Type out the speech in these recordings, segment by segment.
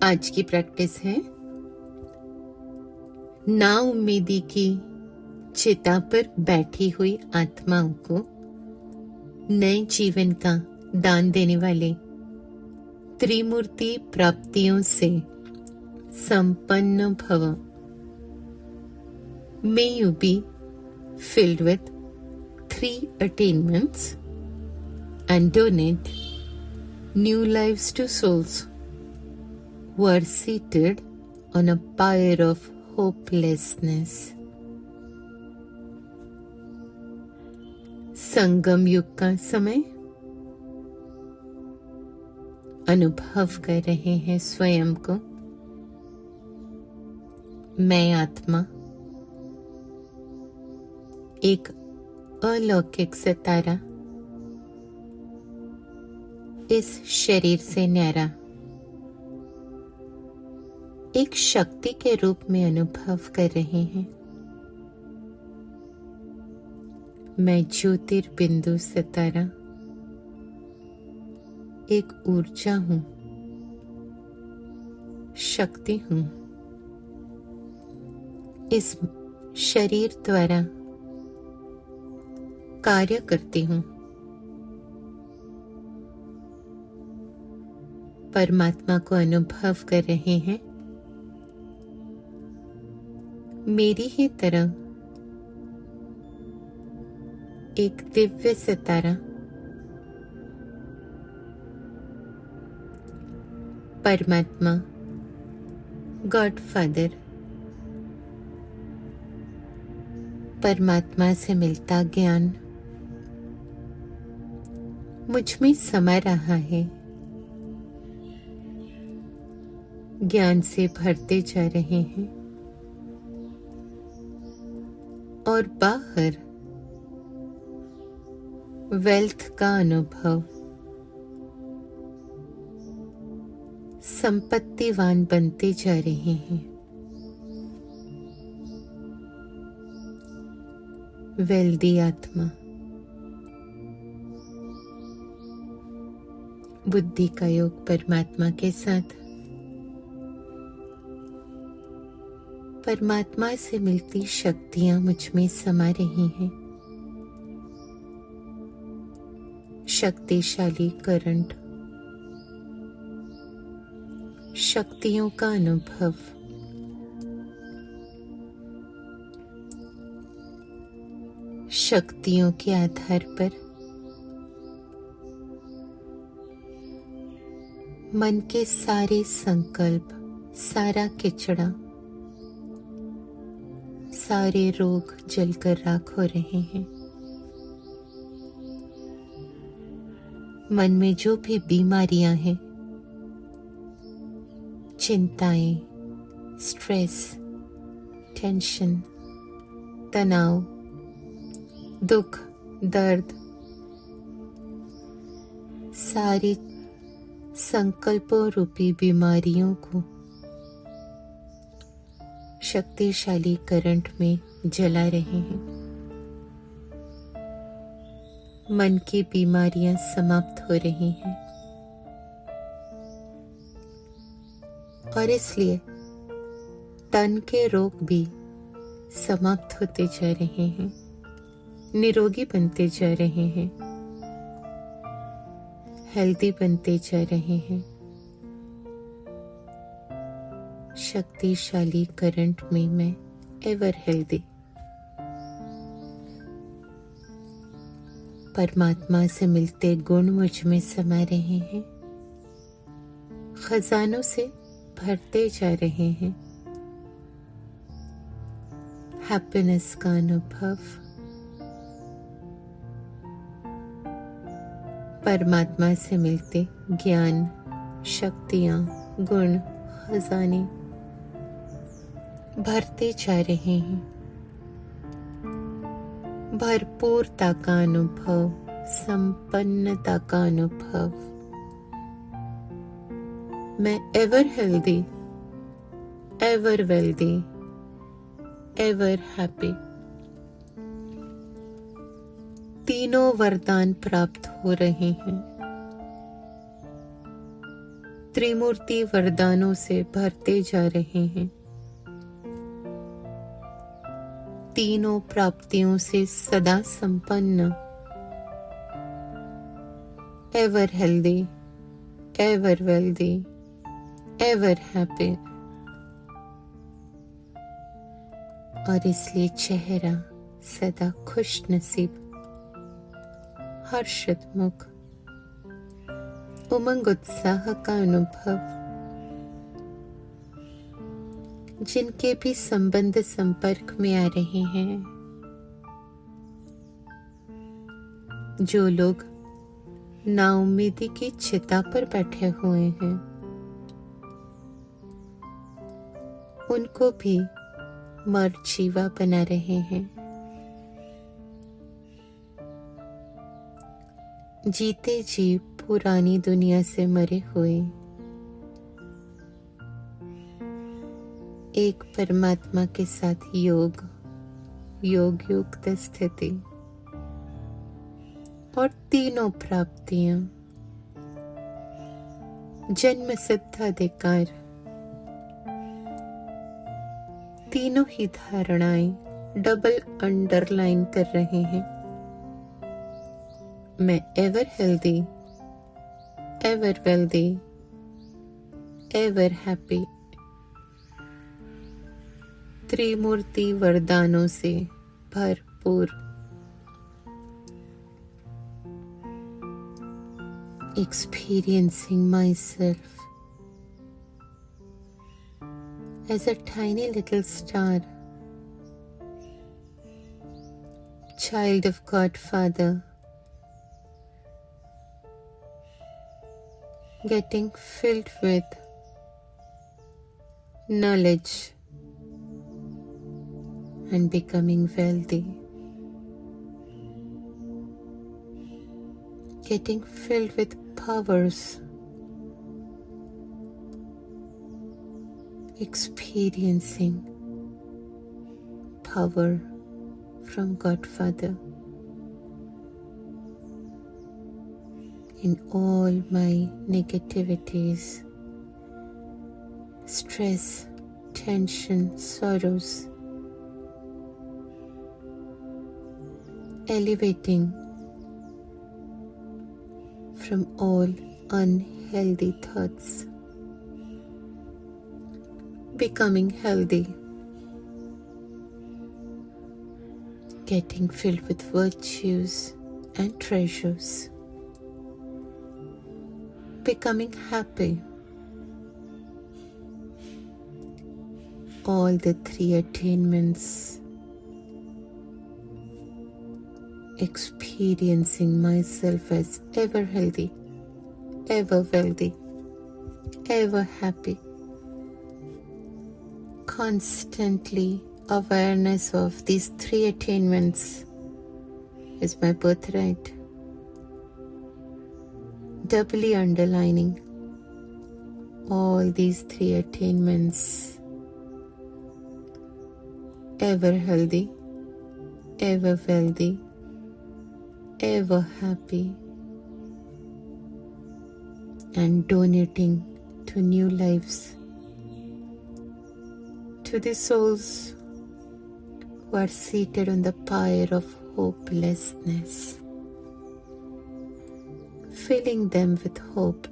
आज की प्रैक्टिस है ना उम्मीदी की चिता पर बैठी हुई आत्माओं को नए जीवन का दान देने वाले त्रिमूर्ति प्राप्तियों से संपन्न भव। May you be filled with 3 attainments and donate new lives to souls who are seated on a pyre of hopelessness. संगम युग का समय। अनुभव कर रहे हैं स्वयं को। मैं आत्मा एक अलौकिक सितारा इस शरीर से न्यारा एक शक्ति के रूप में अनुभव कर रहे हैं। मैं ज्योतिर्बिंदु सितारा एक ऊर्जा हूं, शक्ति हूं। इस शरीर द्वारा कार्य करती हूं। परमात्मा को अनुभव कर रहे हैं। मेरी ही तरह एक दिव्य सितारा परमात्मा गॉड फादर परमात्मा से मिलता ज्ञान मुझ में समा रहा है। ज्ञान से भरते जा रहे हैं और बाहर वेल्थ का अनुभव, संपत्तिवान बनते जा रहे हैं। वेल्दी आत्मा बुद्धि का योग परमात्मा के साथ। परमात्मा से मिलती शक्तियां मुझ में समा रही हैं। शक्तिशाली करंट, शक्तियों का अनुभव। शक्तियों के आधार पर मन के सारे संकल्प, सारा किचड़ा, सारे रोग जलकर राख हो रहे हैं। मन में जो भी बीमारियां हैं, चिंताएं, स्ट्रेस, टेंशन, तनाव, दुख, दर्द, सारी संकल्पों रूपी बीमारियों को शक्तिशाली करंट में जला रहे हैं। मन की बीमारियां समाप्त हो रही हैं और इसलिए तन के रोग भी समाप्त होते जा रहे हैं, निरोगी बनते जा रहे हैं, हेल्दी बनते जा रहे हैं। शक्तिशाली करंट में मैं एवर हेल्दी। परमात्मा से मिलते गुण मुझ में समा रहे हैं, खजानों से भरते जा रहे हैं। हैप्पीनेस का अनुभव। परमात्मा से मिलते ज्ञान, शक्तियां, गुण, खजाने भरते जा रहे हैं। भरपूरता का अनुभव, संपन्नता का अनुभव। मैं ever healthy, ever wealthy, ever happy. तीनों वरदान प्राप्त हो रहे हैं। त्रिमूर्ति वरदानों से भरते जा रहे हैं। तीनों प्राप्तियों से सदा संपन्न, ever healthy, ever wealthy, ever happy. और इसलिए चेहरा सदा खुश नसीब, हर्षित मुख, उमंग उत्साह का अनुभव। जिनके भी संबंध संपर्क में आ रहे हैं, जो लोग नाउम्मीदी की चिता पर बैठे हुए हैं, उनको भी मर जीवा बना रहे हैं। जीते जी पुरानी दुनिया से मरे हुए एक परमात्मा के साथ योग युक्त स्थिति और तीनों प्राप्तियां, जन्म सिद्ध अधिकार, तीनों ही धारणाएं डबल अंडरलाइन कर रहे हैं। मैं ever healthy, ever wealthy, ever happy. त्रिमूर्ति वरदानों से भरपूर, experiencing myself as a tiny little star, child of God Father, getting filled with knowledge and becoming wealthy, getting filled with powers, experiencing power from Godfather in all my negativities, stress, tension, sorrows, elevating from all unhealthy thoughts, becoming healthy, getting filled with virtues and treasures, becoming happy. All the three attainments, experiencing myself as ever healthy, ever wealthy, ever happy. Constantly awareness of these three attainments is my birthright. Doubly underlining all these three attainments. Ever healthy, ever wealthy, ever happy, and donating to new lives, to the souls who are seated on the pyre of hopelessness, filling them with hope,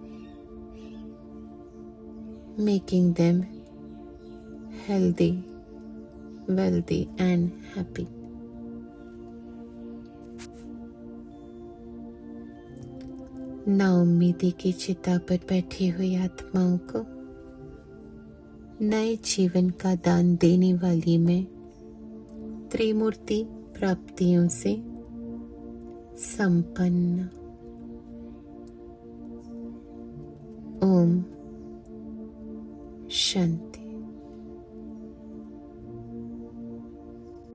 making them healthy, wealthy and happy. नाउम्मीदी की चिता पर बैठी हुई आत्माओं को नए जीवन का दान देने वाली मैं त्रिमूर्ति प्राप्तियों से संपन्न। ओम शांति।